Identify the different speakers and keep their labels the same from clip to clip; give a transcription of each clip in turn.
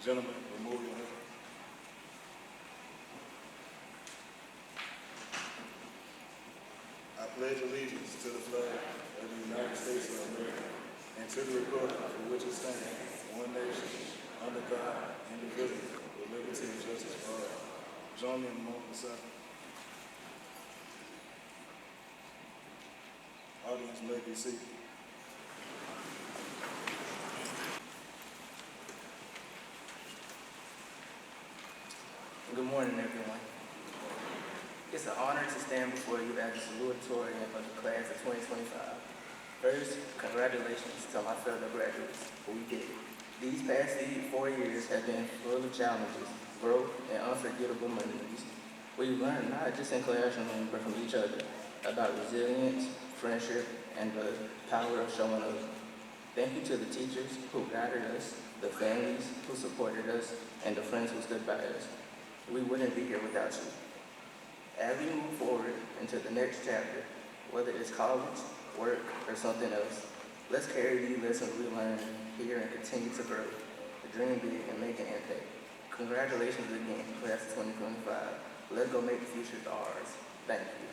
Speaker 1: Gentlemen, remove your hand. I pledge allegiance to the flag of the United States of America and to the republic for which it stands, one nation, under God, indivisible, with liberty and justice for all. Join me in the moment of silence. Audience may be seated.
Speaker 2: Good morning, everyone. It's an honor to stand before you as the salutatorian of the class of 2025. First, congratulations to my fellow graduates. We did it. These past 4 years have been full of challenges, growth, and unforgettable memories. We've learned not just in classroom, but from each other about resilience, friendship, and the power of showing up. Thank you to the teachers who guided us, the families who supported us, and the friends who stood by us. We wouldn't be here without you. As we move forward into the next chapter, whether it's college, work, or something else, let's carry these lessons we learned here and continue to grow, dream big, and make an impact. Congratulations again, class of 2025. Let's go make the future ours. Thank you.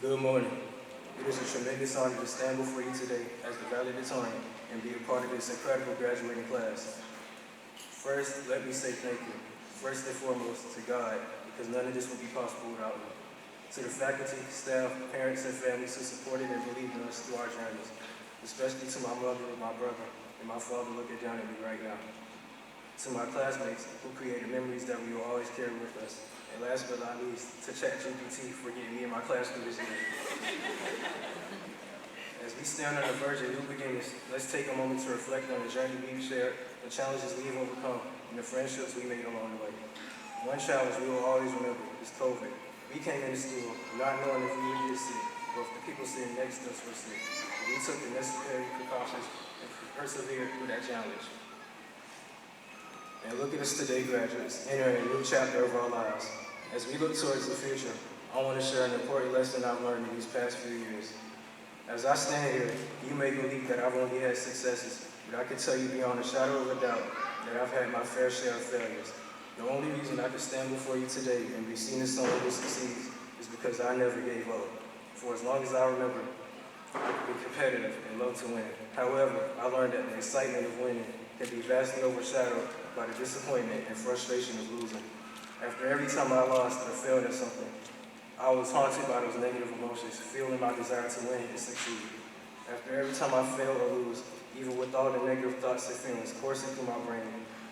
Speaker 3: Good morning. It is a tremendous honor to stand before you today as the valedictorian and be a part of this incredible graduating class. First, let me say thank you. First and foremost, to God, because none of this would be possible without me. To the faculty, staff, parents, and families who supported and believed in us through our journeys, especially to my mother and my brother and my father looking down at me right now. To my classmates who created memories that we will always carry with us. And last but not least, to ChatGPT for getting me and my class through this year. As we stand on the verge of new beginnings, let's take a moment to reflect on the journey we've shared, the challenges we've overcome, and the friendships we made along the way. One challenge we will always remember is COVID. We came into school not knowing if we would get sick, or if the people sitting next to us were sick. But we took the necessary precautions and persevered through that challenge. And look at us today, graduates, entering a new chapter of our lives. As we look towards the future, I want to share an important lesson I've learned in these past few years. As I stand here, you may believe that I've only had successes, but I can tell you beyond a shadow of a doubt that I've had my fair share of failures. The only reason I can stand before you today and be seen as someone who succeeds is because I never gave up. For as long as I remember, I could be competitive and love to win. However, I learned that the excitement of winning can be vastly overshadowed by the disappointment and frustration of losing. After every time I lost or failed at something, I was haunted by those negative emotions, feeling my desire to win and succeed. After every time I fail or lose, even with all the negative thoughts and feelings coursing through my brain,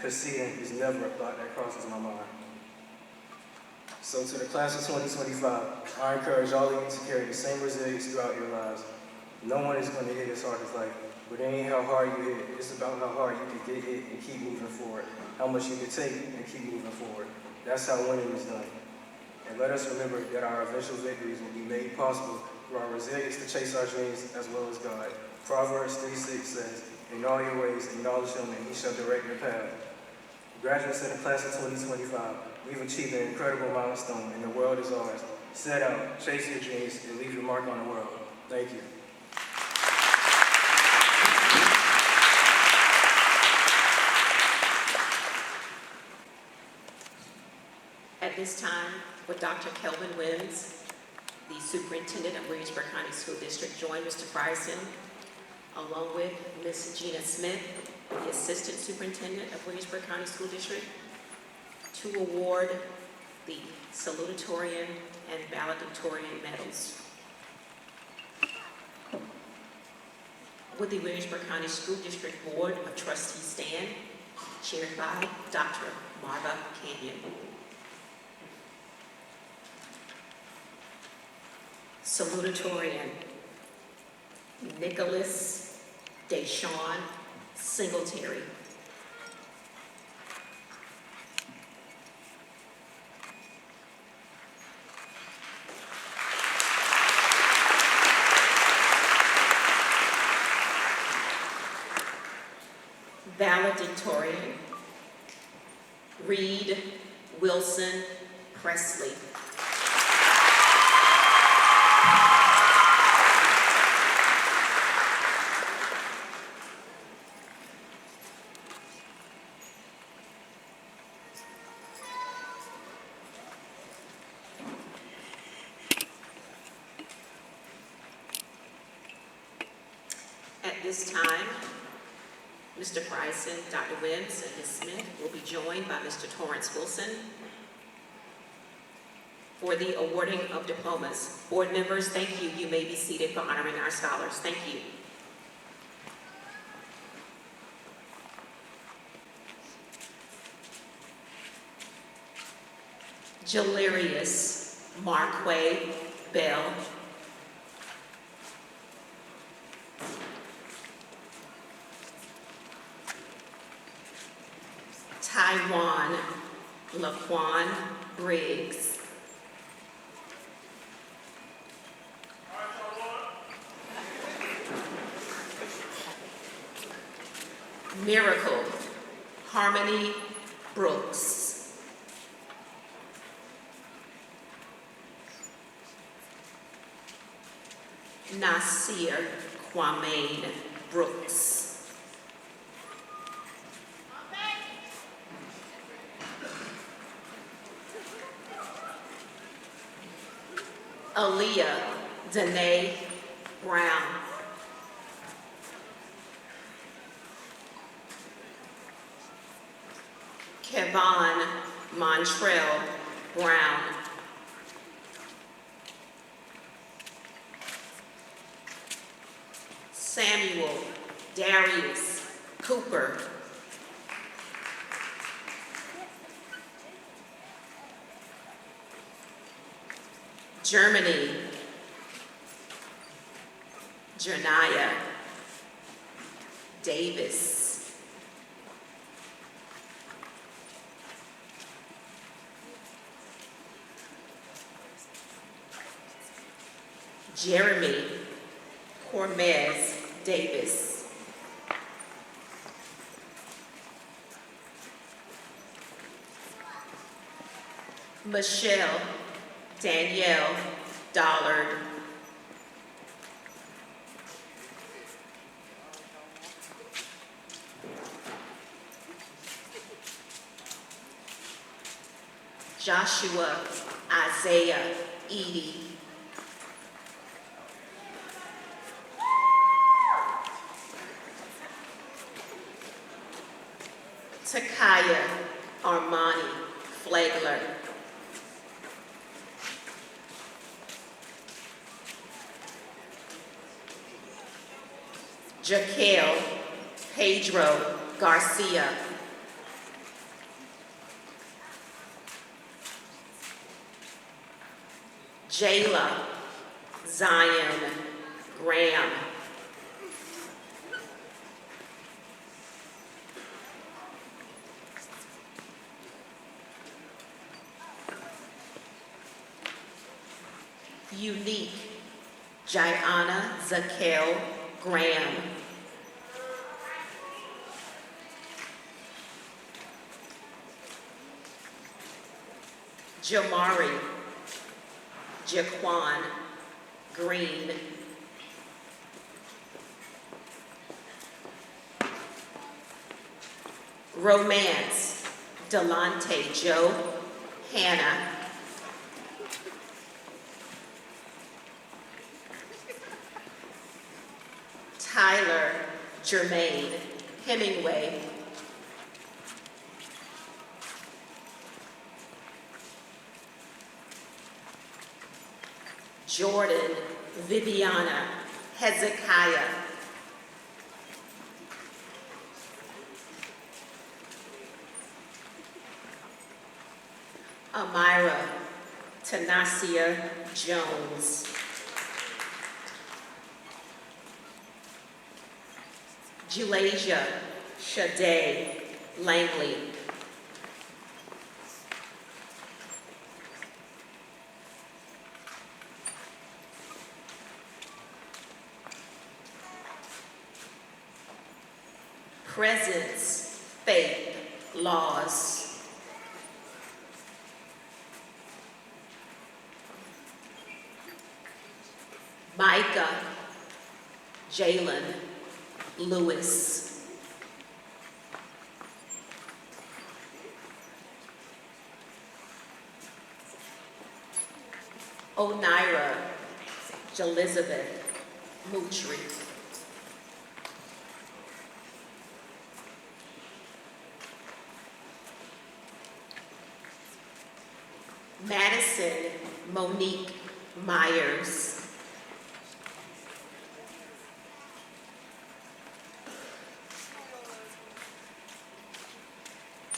Speaker 3: conceding is never a thought that crosses my mind. So to the class of 2025, I encourage all of you to carry the same resilience throughout your lives. No one is going to hit as hard as life, but it ain't how hard you hit. It's about how hard you can get hit and keep moving forward, how much you can take and keep moving forward. That's how winning is done. And let us remember that our eventual victories will be made possible through our resilience to chase our dreams as well as God. Proverbs 3:6 says, "In all your ways acknowledge him and he shall direct your path." Graduates in the class of 2025, we've achieved an incredible milestone and the world is ours. Set out, chase your dreams, and leave your mark on the world. Thank you.
Speaker 4: At this time, would Dr. Kelvin Wims, the Superintendent of Williamsburg County School District, join Mr. Frierson, along with Ms. Gina Smith, the Assistant Superintendent of Williamsburg County School District, to award the salutatorian and valedictorian medals. Would the Williamsburg County School District Board of Trustees stand, chaired by Dr. Marva Canyon. Salutatorian, Nicholas Deshawn Singletary. Valedictorian, Reed Wilson Presley. At this time, Mr. Frierson, Dr. Wims, and Ms. Smith will be joined by Mr. Torrance Wilson for the awarding of diplomas. Board members, thank you. You may be seated for honoring our scholars. Thank you. Jalerius Marquay Bell. Taiwan Laquan Briggs. Miracle Harmony Brooks. Nasir Kwame Brooks. Aaliyah Danae Brown. Kevon Montrell Brown. Samuel Darius Cooper. Germany, Janaya Davis. Jeremy Cormez Davis. Michelle Danielle Dollard. Joshua Isaiah Edie. Takaya Armani Flagler. Jaquel Pedro Garcia. Jayla Zion Graham. Unique Jaiana Zakel Graham. Jamari Jaquan Green. Romance Delante Joe Hannah. Tyler Jermaine Hemingway. Jordan Viviana Hezekiah. Amira Tanasia Jones. Julasia Shade Langley. Presence, Faith, Laws. Micah Jalen Lewis. Onira Jelizabeth Mutri. Madison Monique Myers.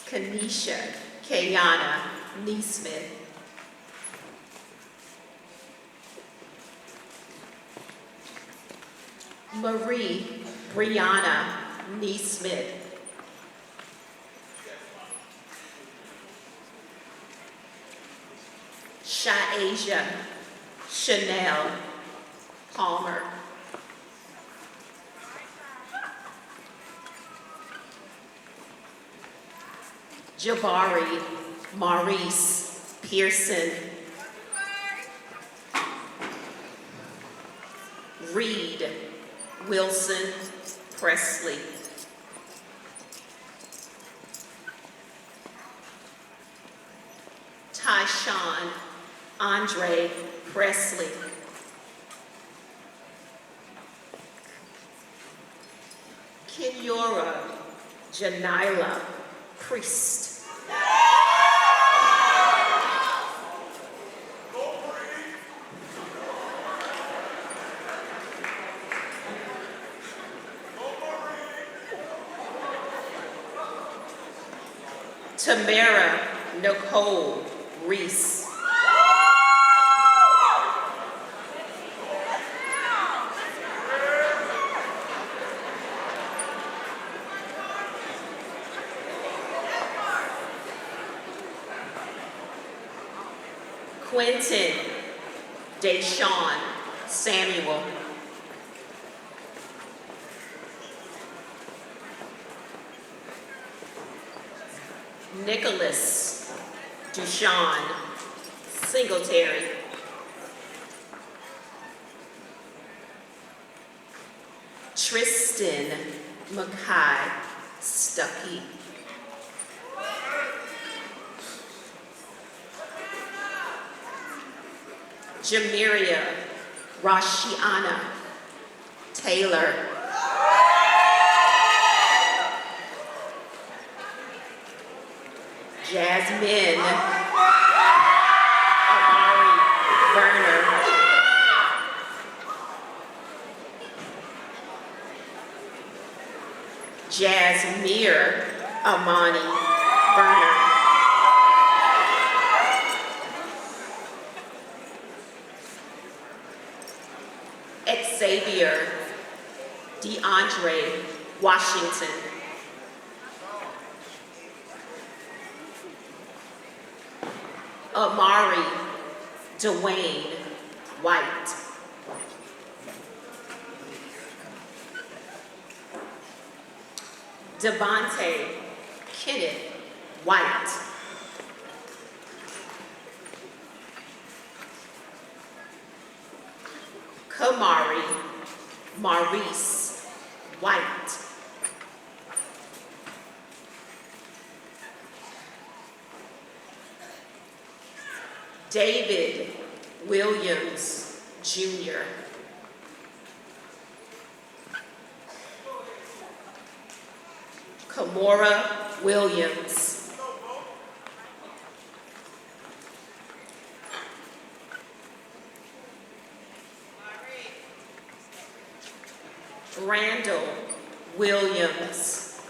Speaker 4: Kanisha Kayana Neesmith. Marie Brianna Neesmith. Shaasia Chanel Palmer. Jabari Maurice Pearson. Reed Wilson Presley. Tyshawn Andre Presley. Kenyora Janila Priest. Tamara Nicole Reese. Quentin Deshawn Samuel. Nicholas Dushawn Singletary. Tristan Mackay Stuckey. Jamiria Rashiana Taylor. Jasmine Amari Werner. Jasmine Amani Burner. Xavier DeAndre Washington. Amari Dwayne White. Devontae Kenneth White. Kamari Maurice White. David Williams Jr. Kamora Williams. Randall Williams.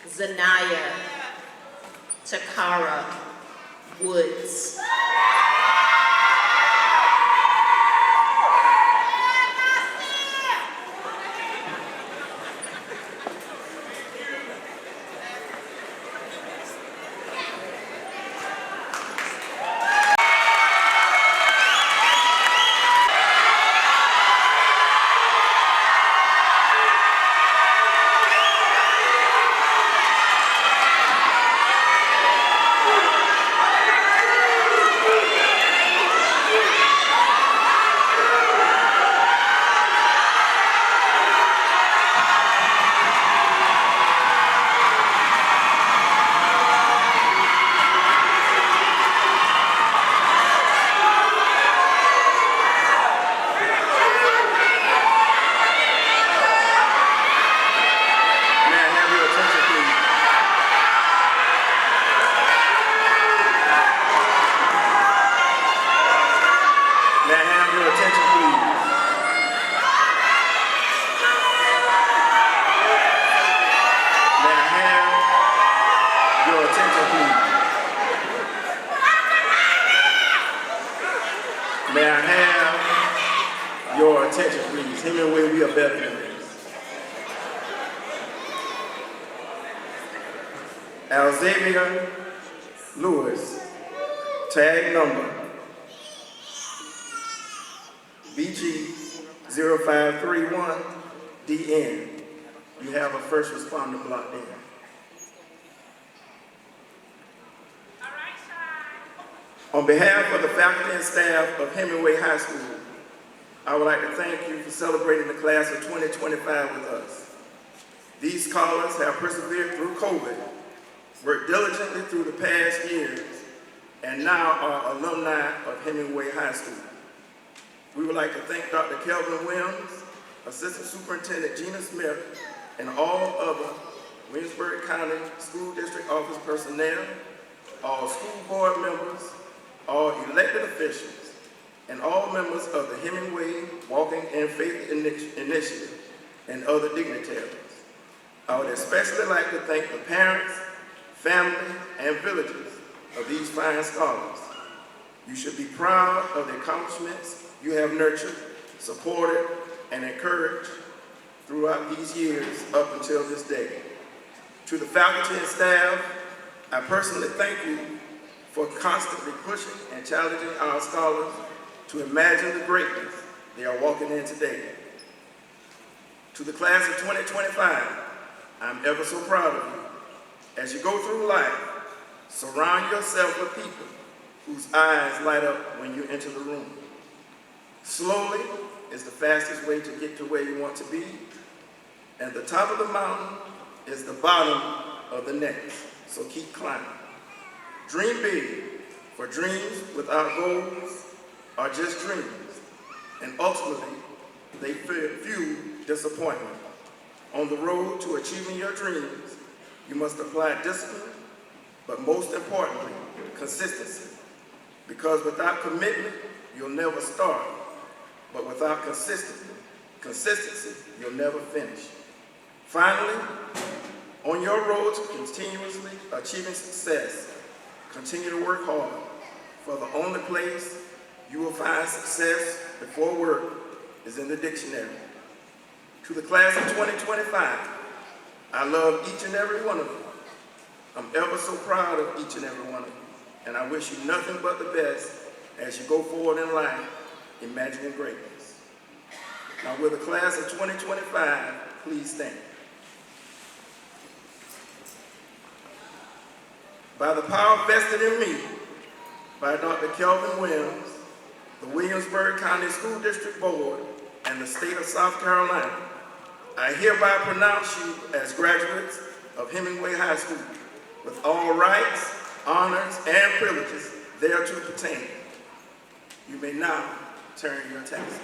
Speaker 4: Zanaya Takara Woods.
Speaker 5: May I have your attention, please? Hemingway, we are better than this. Alzavia Lewis, tag number BG0531DN. You have a first responder blocked in. On behalf of the faculty and staff of Hemingway High School, I would like to thank you for celebrating the class of 2025 with us. These scholars have persevered through COVID, worked diligently through the past years, and now are alumni of Hemingway High School. We would like to thank Dr. Kelvin Williams, Assistant Superintendent Gina Smith, and all other Williamsburg County School District Office personnel, all school board members, all elected officials, and all members of the Hemingway Walking in Faith Initiative and other dignitaries. I would especially like to thank the parents, family, and villagers of these fine scholars. You should be proud of the accomplishments you have nurtured, supported, and encouraged throughout these years up until this day. To the faculty and staff, I personally thank you for constantly pushing and challenging our scholars to imagine the greatness they are walking in today. To the class of 2025, I'm ever so proud of you. As you go through life, surround yourself with people whose eyes light up when you enter the room. Slowly is the fastest way to get to where you want to be, and the top of the mountain is the bottom of the next, so keep climbing. Dream big, for dreams without goals are just dreams, and ultimately, they fuel disappointment. On the road to achieving your dreams, you must apply discipline, but most importantly, consistency. Because without commitment, you'll never start. but without consistency, you'll never finish. Finally, on your road to continuously achieving success, continue to work hard, for the only place you will find success before work is in the dictionary. To the class of 2025, I love each and every one of you. I'm ever so proud of each and every one of you, and I wish you nothing but the best as you go forward in life, imagining greatness. Now, will the class of 2025 please stand? By the power vested in me by Dr. Kelvin Williams, the Williamsburg County School District Board, and the state of South Carolina, I hereby pronounce you as graduates of Hemingway High School with all rights, honors, and privileges thereto pertaining. You may now turn your taxes.